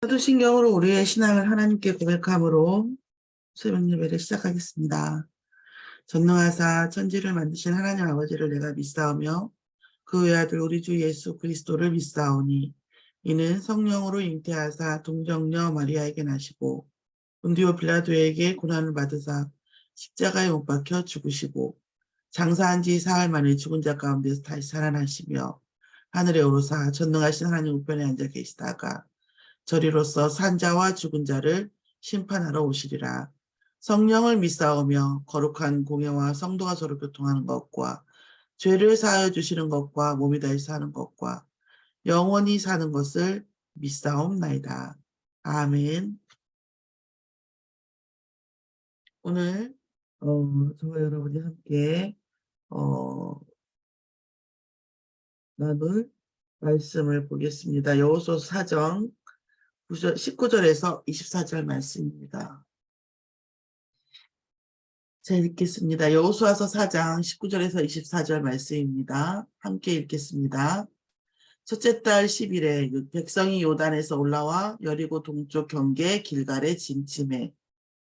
사도신경으로 우리의 신앙을 하나님께 고백함으로 새벽 예배를 시작하겠습니다. 전능하사 천지를 만드신 하나님 아버지를 내가 믿사오며 그 외아들 우리 주 예수 그리스도를 믿사오니 이는 성령으로 잉태하사 동정녀 마리아에게 나시고 본디오 빌라도에게 고난을 받으사 십자가에 못 박혀 죽으시고 장사한 지 사흘 만에 죽은 자 가운데서 다시 살아나시며 하늘에 오르사 전능하신 하나님 우편에 앉아 계시다가 저리로서 산자와 죽은 자를 심판하러 오시리라. 성령을 믿사오며 거룩한 공예와 성도가 서로 교통하는 것과 죄를 사하여 주시는 것과 몸이 다시 사는 것과 영원히 사는 것을 믿사옵나이다. 아멘. 오늘 저와 여러분이 함께 나눌 말씀을 보겠습니다. 여호수아서 4장 19절에서 24절 말씀입니다. 제가 읽겠습니다. 여호수아서 4장 19절에서 24절 말씀입니다. 함께 읽겠습니다. 첫째 달 10일에 백성이 요단에서 올라와 여리고 동쪽 경계 길갈에 진침해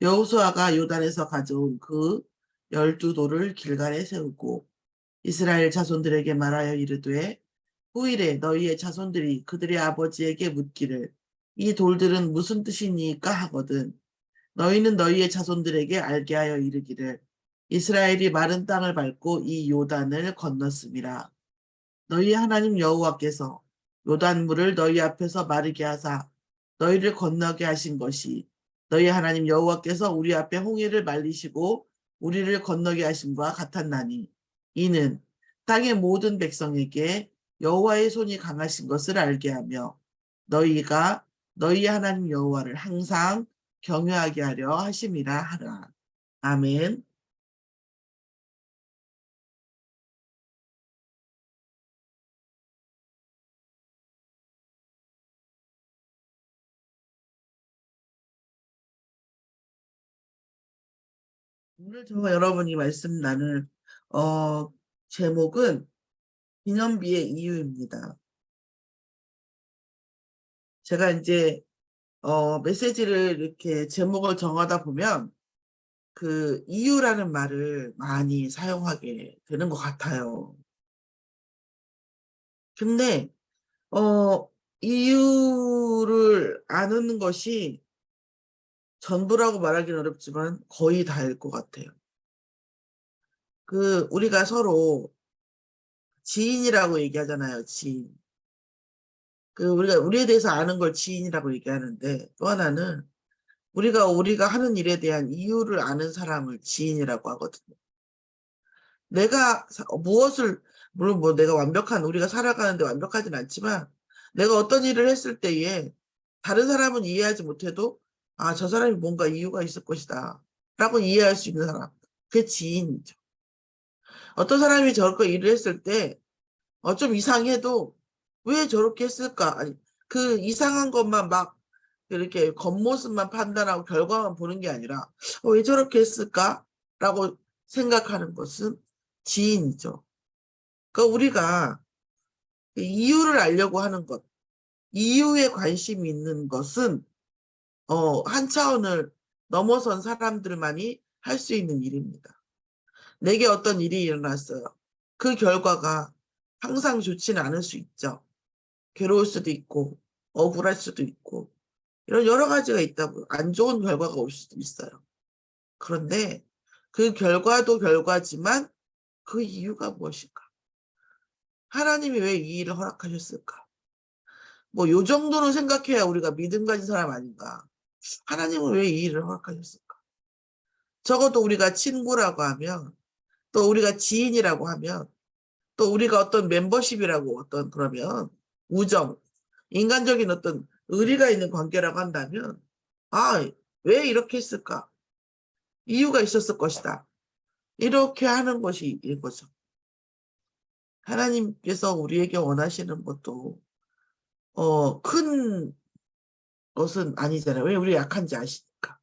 여호수아가 요단에서 가져온 그 12돌을 길갈에 세우고 이스라엘 자손들에게 말하여 이르되 후일에 너희의 자손들이 그들의 아버지에게 묻기를 이 돌들은 무슨 뜻이니까 하거든 너희는 너희의 자손들에게 알게 하여 이르기를 이스라엘이 마른 땅을 밟고 이 요단을 건넜음이라. 너희 하나님 여호와께서 요단물을 너희 앞에서 마르게 하사 너희를 건너게 하신 것이 너희 하나님 여호와께서 우리 앞에 홍해를 말리시고 우리를 건너게 하심과 같았나니 이는 땅의 모든 백성에게 여호와의 손이 강하신 것을 알게 하며 너희가 너희 하나님 여호와를 항상 경외하게 하려 하심이라 하라. 아멘. 오늘 저와 여러분이 말씀 나눌 제목은 기념비의 이유입니다. 제가 이제 메시지를 이렇게 제목을 정하다 보면 그 이유라는 말을 많이 사용하게 되는 것 같아요. 근데 이유를 아는 것이 전부라고 말하기는 어렵지만 거의 다일 것 같아요. 우리가 서로 지인이라고 얘기하잖아요, 지인. 우리가 우리에 대해서 아는 걸 지인이라고 얘기하는데 또 하나는 우리가 하는 일에 대한 이유를 아는 사람을 지인이라고 하거든요. 무엇을 물론 뭐 내가 우리가 살아가는데 완벽하진 않지만 내가 어떤 일을 했을 때에 다른 사람은 이해하지 못해도 저 사람이 뭔가 이유가 있을 것이다 라고 이해할 수 있는 사람, 그게 지인이죠. 어떤 사람이 저렇게 일을 했을 때 좀 이상해도 왜 저렇게 했을까? 아니, 그 이상한 것만 막 이렇게 겉모습만 판단하고 결과만 보는 게 아니라 왜 저렇게 했을까? 라고 생각하는 것은 지인이죠. 그러니까 우리가 이유를 알려고 하는 것, 이유에 관심이 있는 것은 한 차원을 넘어선 사람들만이 할 수 있는 일입니다. 내게 어떤 일이 일어났어요. 그 결과가 항상 좋지는 않을 수 있죠. 괴로울 수도 있고 억울할 수도 있고 이런 여러 가지가 있다고 안 좋은 결과가 올 수도 있어요. 그런데 그 결과도 결과지만 그 이유가 무엇일까? 하나님이 왜 이 일을 허락하셨을까? 뭐 요 정도는 생각해야 우리가 믿음 가진 사람 아닌가? 하나님은 왜 이 일을 허락하셨을까? 적어도 우리가 친구라고 하면 또 우리가 지인이라고 하면 또 우리가 어떤 멤버십이라고 그러면 우정, 인간적인 어떤 의리가 있는 관계라고 한다면 왜 이렇게 했을까? 이유가 있었을 것이다. 이렇게 하는 것이 이거죠. 하나님께서 우리에게 원하시는 것도 큰 것은 아니잖아요. 왜 우리 약한지 아시니까.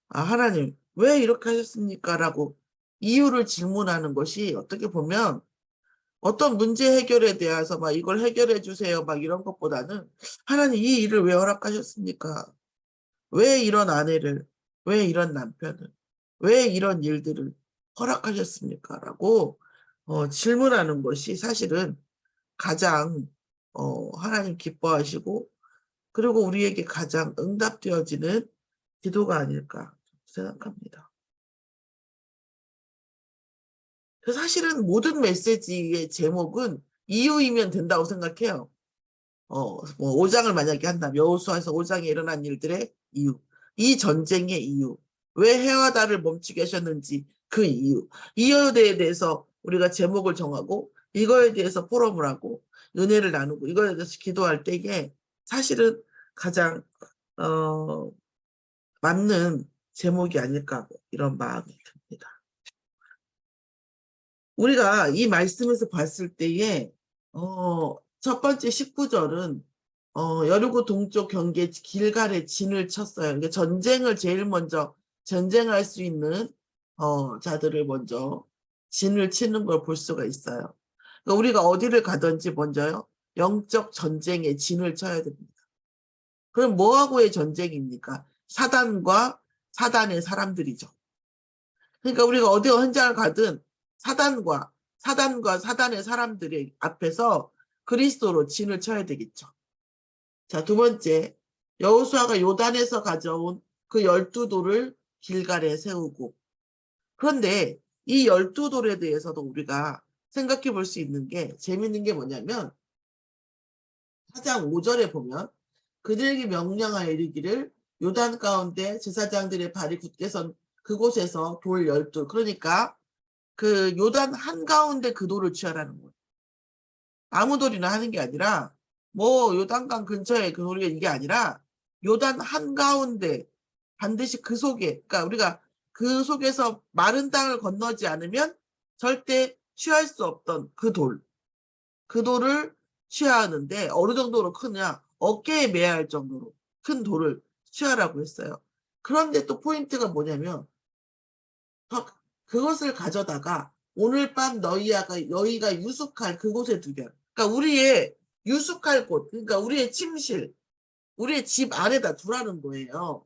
하나님 왜 이렇게 하셨습니까? 라고 이유를 질문하는 것이 어떻게 보면 어떤 문제 해결에 대해서 막 이걸 해결해 주세요. 막 이런 것보다는 하나님 이 일을 왜 허락하셨습니까? 왜 이런 아내를, 왜 이런 남편을, 왜 이런 일들을 허락하셨습니까? 라고 질문하는 것이 사실은 가장 하나님 기뻐하시고 그리고 우리에게 가장 응답되어지는 기도가 아닐까 생각합니다. 사실은 모든 메시지의 제목은 이유이면 된다고 생각해요. 뭐 5장을 만약에 한다면 여호수아에서 5장에 일어난 일들의 이유, 이 전쟁의 이유, 왜 해와 달을 멈추게 하셨는지 그 이유, 이유에 대해서 우리가 제목을 정하고 이거에 대해서 포럼을 하고 은혜를 나누고 이거에 대해서 기도할 때에 사실은 가장 어, 맞는 제목이 아닐까 이런 마음이 듭니다. 우리가 이 말씀에서 봤을 때에 첫 번째 19절은 여리고 동쪽 경계 길갈에 진을 쳤어요. 그러니까 전쟁을 제일 먼저 전쟁할 수 있는 자들을 먼저 진을 치는 걸 볼 수가 있어요. 그러니까 우리가 어디를 가든지 먼저요. 영적 전쟁에 진을 쳐야 됩니다. 그럼 뭐하고의 전쟁입니까? 사단과 사단의 사람들이죠. 그러니까 우리가 어디 현장을 가든 사단과 사단의 사람들의 앞에서 그리스도로 진을 쳐야 되겠죠. 자, 두 번째, 여호수아가 요단에서 가져온 그 12돌을 길갈에 세우고 그런데 이 12돌에 대해서도 우리가 생각해 볼 수 있는 게 재밌는 게 뭐냐면 4장 5절에 보면 그들에게 명령하여 이르기를 요단 가운데 제사장들의 발이 굳게 선 그곳에서 돌 12, 그러니까 그 요단 한가운데 그 돌을 취하라는 거예요. 아무 돌이나 하는 게 아니라 뭐 요단강 근처에 그 돌이 이게 아니라 요단 한가운데 반드시 그 속에 그러니까 우리가 그 속에서 마른 땅을 건너지 않으면 절대 취할 수 없던 그 돌을 취하는데 어느 정도로 크냐 어깨에 매야 할 정도로 큰 돌을 취하라고 했어요. 그런데 또 포인트가 뭐냐면 그것을 가져다가 오늘 밤 너희가 유숙할 그곳에 두게. 그러니까 우리의 유숙할 곳, 그러니까 우리의 침실, 우리의 집 안에다 두라는 거예요.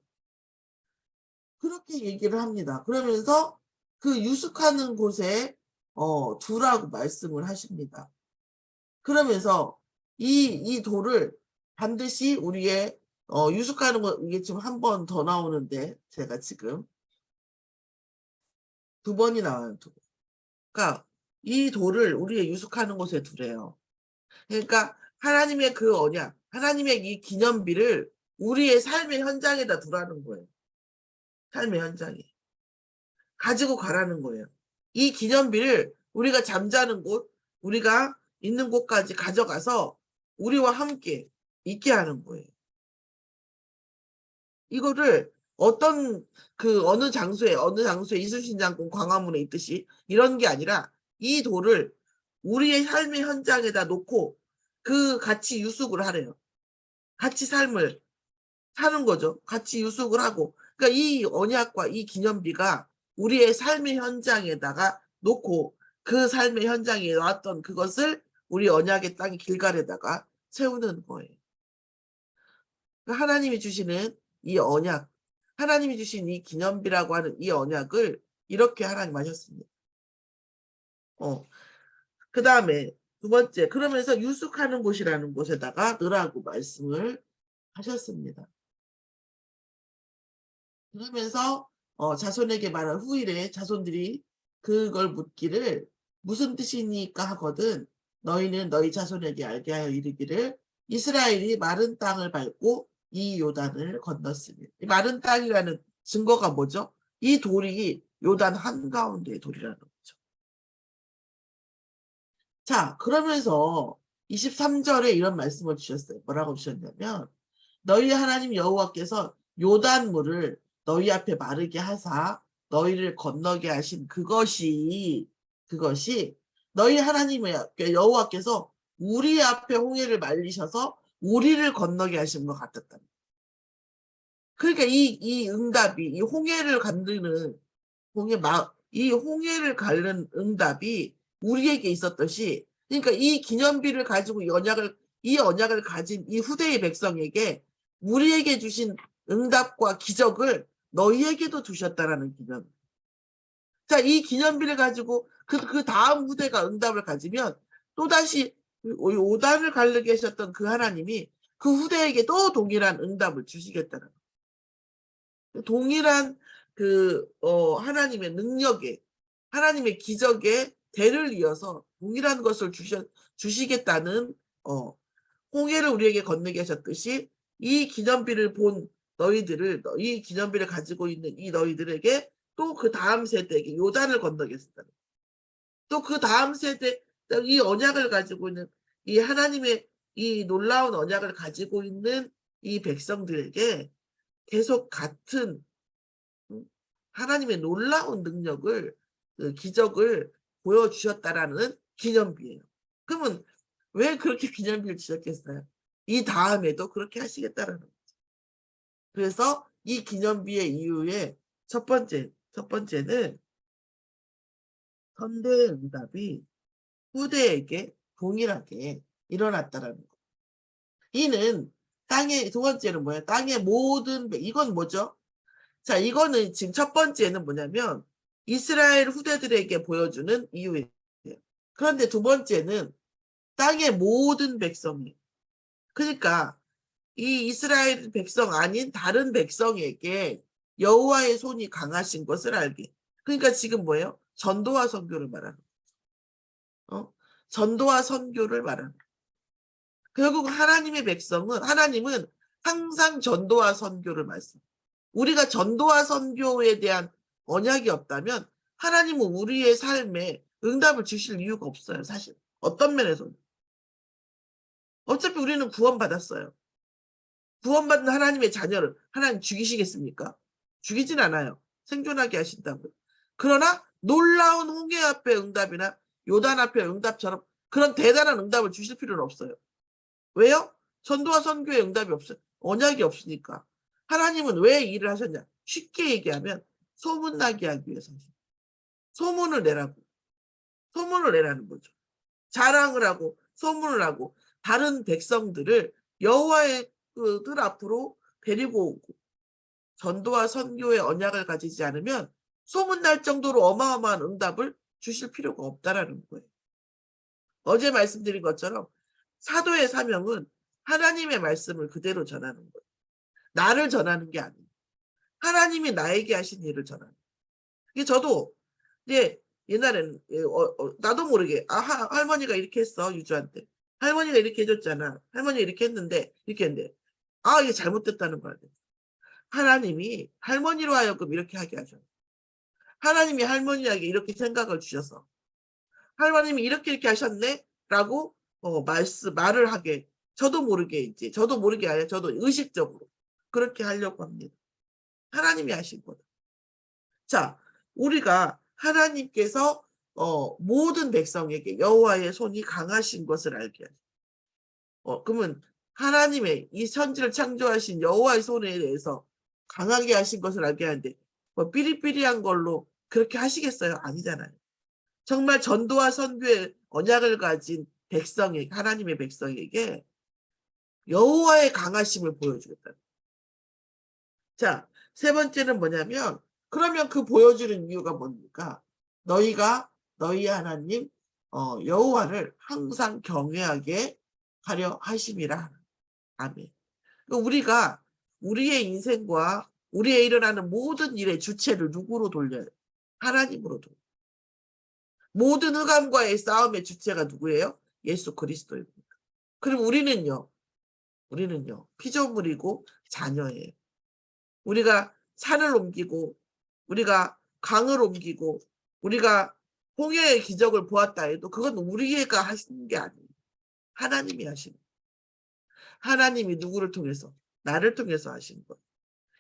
그렇게 얘기를 합니다. 그러면서 그 유숙하는 곳에 두라고 말씀을 하십니다. 그러면서 이 돌을 반드시 우리의 유숙하는 거 이게 지금 한 번 더 나오는데 제가 지금 두 번이 나와요. 그러니까 이 돌을 우리의 유숙하는 곳에 두래요. 그러니까 하나님의 그 언약, 하나님의 이 기념비를 우리의 삶의 현장에다 두라는 거예요. 삶의 현장에. 가지고 가라는 거예요. 이 기념비를 우리가 잠자는 곳, 우리가 있는 곳까지 가져가서 우리와 함께 있게 하는 거예요. 이거를 어느 장소에 이순신장군 광화문에 있듯이 이런 게 아니라 이 돌을 우리의 삶의 현장에다 놓고 그 같이 유숙을 하래요. 같이 삶을 사는 거죠. 같이 유숙을 하고. 그러니까 이 언약과 이 기념비가 우리의 삶의 현장에다가 놓고 그 삶의 현장에 놨던 그것을 우리 언약의 땅 길갈에다가 세우는 거예요. 그러니까 하나님이 주시는 이 언약, 하나님이 주신 이 기념비라고 하는 이 언약을 이렇게 하나님 하셨습니다. 그 다음에 두 번째, 그러면서 유숙하는 곳이라는 곳에다가 넣으라고 말씀을 하셨습니다. 그러면서 자손에게 말한 후일에 자손들이 그걸 묻기를 무슨 뜻이니까 하거든 너희는 너희 자손에게 알게 하여 이르기를 이스라엘이 마른 땅을 밟고 이 요단을 건넜으니 마른 땅이라는 증거가 뭐죠? 이 돌이 요단 한가운데의 돌이라는 거죠. 자, 그러면서 23절에 이런 말씀을 주셨어요. 뭐라고 주셨냐면 너희 하나님 여호와께서 요단물을 너희 앞에 마르게 하사 너희를 건너게 하신 그것이 너희 하나님 여호와께서 우리 앞에 홍해를 말리셔서 우리를 건너게 하신 것 같았다. 그러니까 이 응답이 이 홍해를 가르는 이 홍해를 가르는 응답이 우리에게 있었듯이 그러니까 이 기념비를 가지고 이 언약을 가진 이 후대의 백성에게 우리에게 주신 응답과 기적을 너희에게도 두셨다라는 기념. 자, 이 기념비를 가지고 그 다음 후대가 응답을 가지면 또다시 요단을 가르게 하셨던 그 하나님이 그 후대에게 또 동일한 응답을 주시겠다는 거예요. 동일한 하나님의 능력에, 하나님의 기적에 대를 이어서 동일한 것을 주시겠다는 홍해를 우리에게 건너게 하셨듯이 이 기념비를 본 이 기념비를 가지고 있는 이 너희들에게 또 그 다음 세대에게 요단을 건너겠다. 또 그 다음 세대, 이 언약을 가지고 있는 이 하나님의 이 놀라운 언약을 가지고 있는 이 백성들에게 계속 같은 하나님의 놀라운 능력을, 기적을 보여주셨다라는 기념비예요. 그러면 왜 그렇게 기념비를 주셨겠어요? 이 다음에도 그렇게 하시겠다라는 거죠. 그래서 이 기념비의 이유의 첫 번째는 선대의 응답이 후대에게 동일하게 일어났다라는 거. 이는 두 번째는 뭐야? 땅의 모든, 이건 뭐죠? 자, 이거는 지금 첫 번째는 뭐냐면 이스라엘 후대들에게 보여주는 이유예요. 그런데 두 번째는 땅의 모든 백성이. 그러니까 이 이스라엘 백성 아닌 다른 백성에게 여호와의 손이 강하신 것을 알게. 그러니까 지금 뭐예요? 전도와 선교를 말하는 거예요. 전도와 선교를 말하는 거예요. 결국 하나님은 항상 전도와 선교를 말씀. 우리가 전도와 선교에 대한 언약이 없다면 하나님은 우리의 삶에 응답을 주실 이유가 없어요. 사실 어떤 면에서는. 어차피 우리는 구원받았어요. 구원받은 하나님의 자녀를 하나님 죽이시겠습니까? 죽이진 않아요. 생존하게 하신다고요. 그러나 놀라운 홍해 앞의 응답이나 요단 앞의 응답처럼 그런 대단한 응답을 주실 필요는 없어요. 왜요? 전도와 선교의 응답이 없어요. 언약이 없으니까. 하나님은 왜 일을 하셨냐? 쉽게 얘기하면 소문나게 하기 위해서 하셨어요. 소문을 내라는 거죠. 자랑을 하고 소문을 하고 다른 백성들을 여호와의 뜰 앞으로 데리고 오고 전도와 선교의 언약을 가지지 않으면 소문날 정도로 어마어마한 응답을 주실 필요가 없다라는 거예요. 어제 말씀드린 것처럼 사도의 사명은 하나님의 말씀을 그대로 전하는 거예요. 나를 전하는 게 아니에요. 하나님이 나에게 하신 일을 전하는 거예요. 이게 저도 이제 옛날에는 나도 모르게 할머니가 이렇게 했어 유주한테. 할머니가 이렇게 해줬잖아. 할머니가 이렇게 했는데 이게 잘못됐다는 거야. 하나님이 할머니로 하여금 이렇게 하게 하죠. 하나님이 할머니에게 이렇게 생각을 주셔서 하나님이 이렇게 하셨네 라고 말을 하게 저도 모르게 아니라 저도 의식적으로 그렇게 하려고 합니다. 하나님이 하신 거다. 자, 우리가 하나님께서 모든 백성에게 여호와의 손이 강하신 것을 알게 하죠. 그러면 하나님의 이 천지를 창조하신 여호와의 손에 대해서 강하게 하신 것을 알게 하는데 뭐 삐리삐리한 걸로 그렇게 하시겠어요? 아니잖아요. 정말 전도와 선교의 언약을 가진 하나님의 백성에게 여호와의 강하심을 보여주겠다. 자, 세 번째는 뭐냐면 그러면 그 보여주는 이유가 뭡니까? 너희가 너희 하나님 여호와를 항상 경외하게 하려 하심이라. 아멘. 우리가 우리의 인생과 우리의 일어나는 모든 일의 주체를 누구로 돌려요? 하나님으로 돌려요. 모든 흑암과의 싸움의 주체가 누구예요? 예수 그리스도입니다. 그럼 우리는요 피조물이고 자녀예요. 우리가 산을 옮기고 우리가 강을 옮기고 우리가 홍해의 기적을 보았다 해도 그건 우리가 하시는 게 아니에요. 하나님이 하시는 거예요. 하나님이 누구를 통해서? 나를 통해서 하시는 거예요.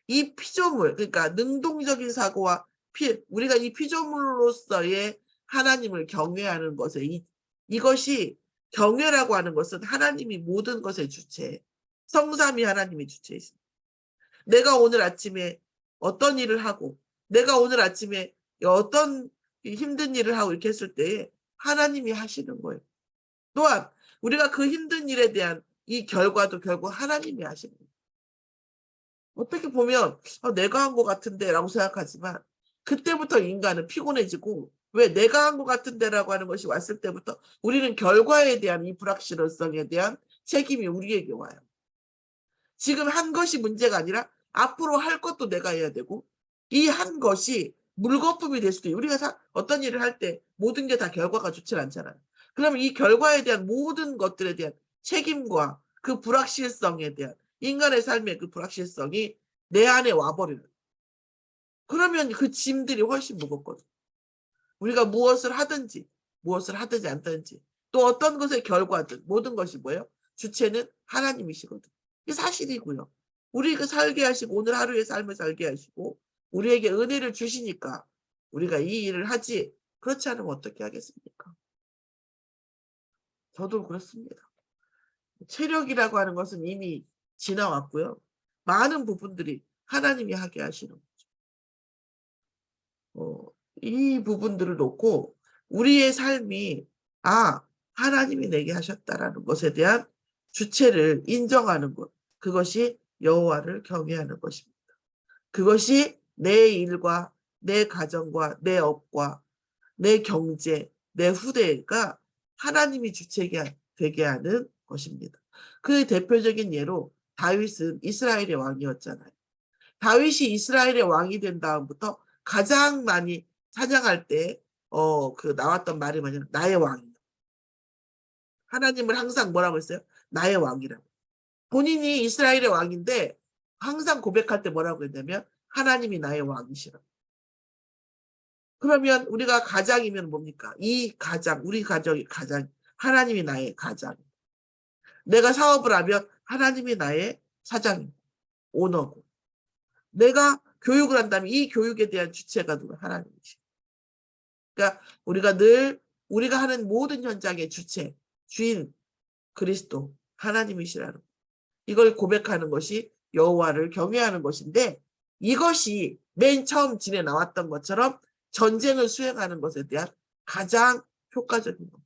이 피조물, 그러니까 능동적인 사고와 우리가 이 피조물로서의 하나님을 경외하는 것에 이것이 경외라고 하는 것은 하나님이 모든 것의 주체, 성삼위 하나님의 주체이십니다. 내가 오늘 아침에 어떤 일을 하고 내가 오늘 아침에 어떤 힘든 일을 하고 이렇게 했을 때에 하나님이 하시는 거예요. 또한 우리가 그 힘든 일에 대한 이 결과도 결국 하나님이 하십니다. 어떻게 보면 내가 한 것 같은데 라고 생각하지만 그때부터 인간은 피곤해지고 왜 내가 한 것 같은데 라고 하는 것이 왔을 때부터 우리는 결과에 대한 이 불확실성에 대한 책임이 우리에게 와요. 지금 한 것이 문제가 아니라 앞으로 할 것도 내가 해야 되고 이 한 것이 물거품이 될 수도 있어요. 우리가 어떤 일을 할 때 모든 게 다 결과가 좋지 않잖아요. 그러면 이 결과에 대한 모든 것들에 대한 책임과 그 불확실성에 대한 인간의 삶의 그 불확실성이 내 안에 와버리는. 그러면 그 짐들이 훨씬 무겁거든. 우리가 무엇을 하든지 않든지 또 어떤 것의 결과든 모든 것이 뭐예요? 주체는 하나님이시거든. 이게 사실이고요. 우리가 살게 하시고 오늘 하루의 삶을 살게 하시고 우리에게 은혜를 주시니까 우리가 이 일을 하지 그렇지 않으면 어떻게 하겠습니까? 저도 그렇습니다. 체력이라고 하는 것은 이미 지나왔고요. 많은 부분들이 하나님이 하게 하시는 이 부분들을 놓고 우리의 삶이 하나님이 내게 하셨다라는 것에 대한 주체를 인정하는 것, 그것이 여호와를 경외하는 것입니다. 그것이 내 일과 내 가정과 내 업과 내 경제, 내 후대가 하나님이 주체가 되게 하는 것입니다. 그 대표적인 예로 다윗은 이스라엘의 왕이었잖아요. 다윗이 이스라엘의 왕이 된 다음부터 가장 많이 찬양할 때 나왔던 말이 뭐냐면 나의 왕이다. 하나님을 항상 뭐라고 했어요? 나의 왕이라고. 본인이 이스라엘의 왕인데 항상 고백할 때 뭐라고 했냐면 하나님이 나의 왕이시라고. 그러면 우리가 가장이면 뭡니까? 이 가장, 우리 가정이 가장, 하나님이 나의 가장. 내가 사업을 하면 하나님이 나의 사장이고 오너고. 내가 교육을 한다면 이 교육에 대한 주체가 누가? 하나님이시. 그러니까 우리가 하는 모든 현장의 주체, 주인, 그리스도, 하나님이시라는 이걸 고백하는 것이 여호와를 경외하는 것인데 이것이 맨 처음 진에 나왔던 것처럼 전쟁을 수행하는 것에 대한 가장 효과적인 것.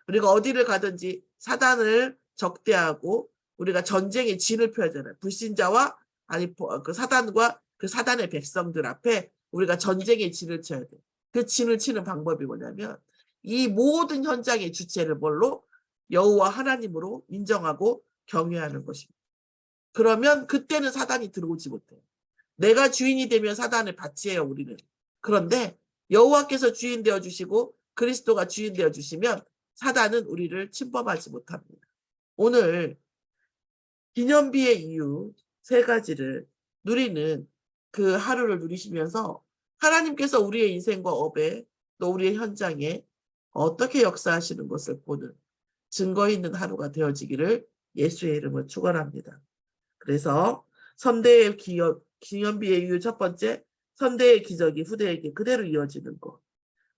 우리가 어디를 가든지 사단을 적대하고 우리가 전쟁의 진을 펴야 되잖아요. 불신자와 그 사단과 그 사단의 백성들 앞에 우리가 전쟁의 진을 쳐야 돼요. 그 진을 치는 방법이 뭐냐면 이 모든 현장의 주체를 뭘로? 여호와 하나님으로 인정하고 경외하는 것입니다. 그러면 그때는 사단이 들어오지 못해요. 내가 주인이 되면 사단을 바치해요, 우리는. 그런데 여호와께서 주인 되어주시고 그리스도가 주인 되어주시면 사단은 우리를 침범하지 못합니다. 오늘 기념비의 이유 3가지를 누리는 그 하루를 누리시면서 하나님께서 우리의 인생과 업에 또 우리의 현장에 어떻게 역사하시는 것을 보는 증거 있는 하루가 되어지기를 예수의 이름으로 축원합니다. 그래서 선대의 기념비의 이유 첫 번째, 선대의 기적이 후대에게 그대로 이어지는 것.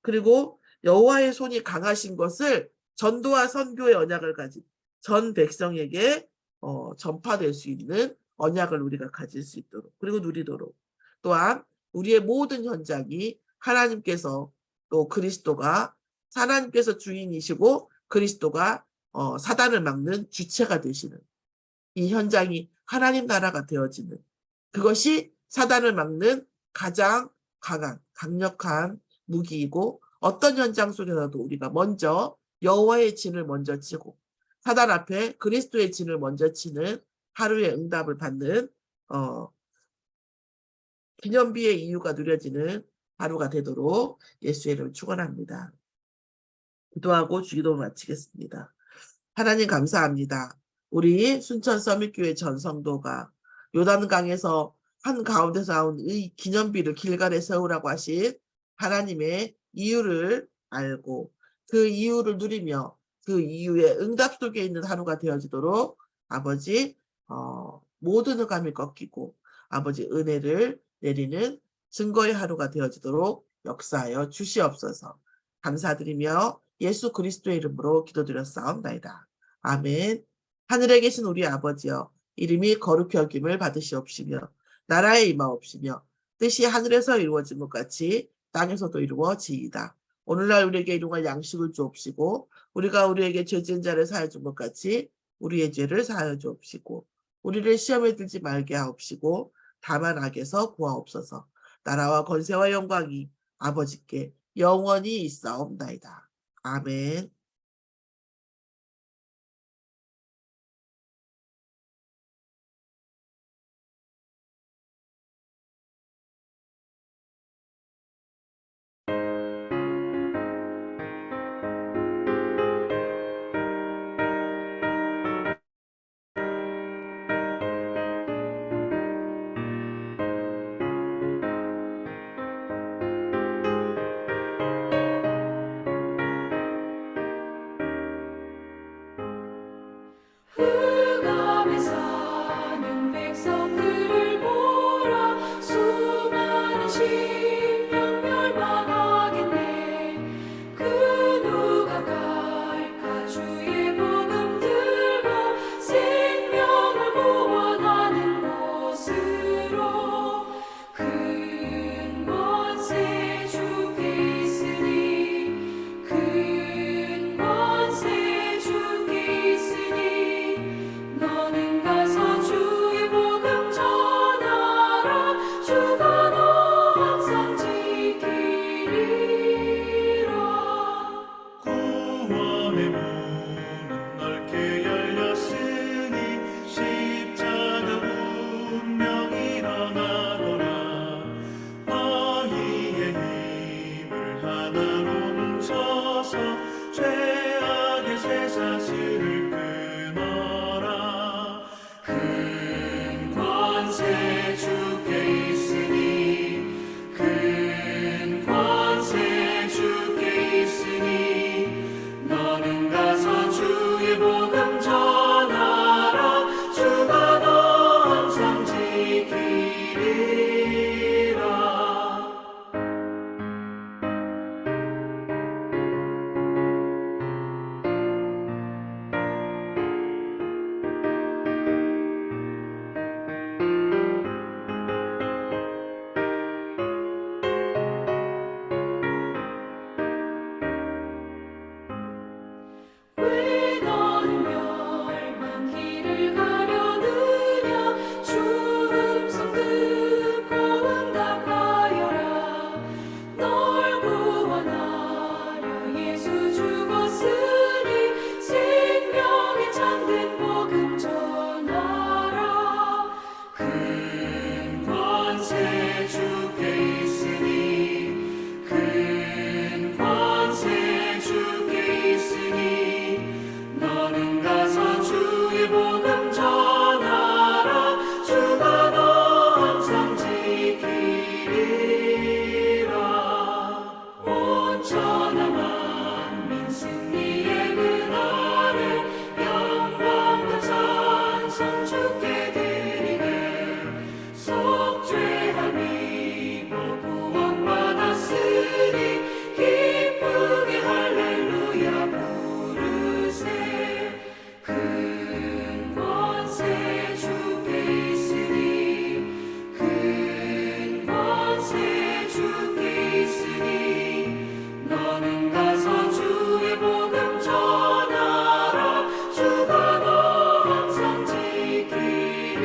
그리고 여호와의 손이 강하신 것을 전도와 선교의 언약을 가진 전 백성에게 전파될 수 있는 언약을 우리가 가질 수 있도록 그리고 누리도록 또한 우리의 모든 현장이 하나님께서 또 그리스도가 하나님께서 주인이시고 그리스도가 사단을 막는 주체가 되시는 이 현장이 하나님 나라가 되어지는 그것이 사단을 막는 가장 강력한 무기이고 어떤 현장 속에서도 우리가 먼저 여호와의 진을 먼저 치고 사단 앞에 그리스도의 진을 먼저 치는 하루의 응답을 받는 기념비의 이유가 누려지는 하루가 되도록 예수의 이름을 축원합니다. 기도하고 주기도 마치겠습니다. 하나님 감사합니다. 우리 순천 서밋교회 전성도가 요단강에서 한가운데서 나온 이 기념비를 길갈에 세우라고 하신 하나님의 이유를 알고 그 이유를 누리며 그 이유의 응답 속에 있는 하루가 되어지도록 아버지 모든 흑암이 꺾이고 아버지 은혜를 내리는 증거의 하루가 되어지도록 역사하여 주시옵소서. 감사드리며 예수 그리스도의 이름으로 기도드렸사옵나이다. 아멘. 하늘에 계신 우리 아버지여 이름이 거룩히 여김을 받으시옵시며 나라에 임하옵시며 뜻이 하늘에서 이루어진 것 같이 땅에서도 이루어지이다. 오늘날 우리에게 일용할 양식을 주옵시고 우리가 우리에게 죄진 자를 사하여 준 것 같이 우리의 죄를 사하여 주옵시고 우리를 시험에 들지 말게 하옵시고 다만 악에서 구하옵소서. 나라와 권세와 영광이 아버지께 영원히 있사옵나이다. 아멘. 흑암에 사는 백성들을 보라 수많은 심령 멸망하겠네. 그 누가 갈까 주의 복음 들고 생명을 구원하는 곳으로. 큰 권세 주께 있으니 큰 권세 주께 있으니 너는 가서 주의 복음 전하라. 주가 너 항상 지키리라. 구원의 문은 넓게 열렸으니 십자가 운명 일어나거라. 너희의 힘을 하나로 뭉쳐서 죄악의 쇠사슬을 끊어라. 큰 권세 주께 있으니 큰 권세 주께 있으니 너는 가서 주의 복음 전하라. 주가 너 항상 지키리라. 왜 너는 멸망길을 가려느냐. 주 음성 듣고 응답하여라. 널 구원하려 예수 죽었으니 생명에 잠든 복음 전하라. 큰 권세 주께 있으니 큰 권세 주께 있으니 너는 가서 주의 복음 전하라. 주가 너 항상 지키리라. 온 천하 만민 승리의 그날에 영광과 찬송 주께 드리네. 속죄함 입어 구원받았으니 기쁘게 할렐루야 부르세. 큰 권세 주께 있으니 큰 권세 주께 있으니 너는 가서 주의 복음 전하라. 주가 너 항상 지키리라.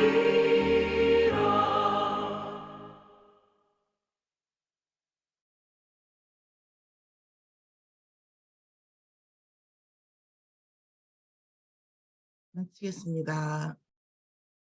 마치겠습니다.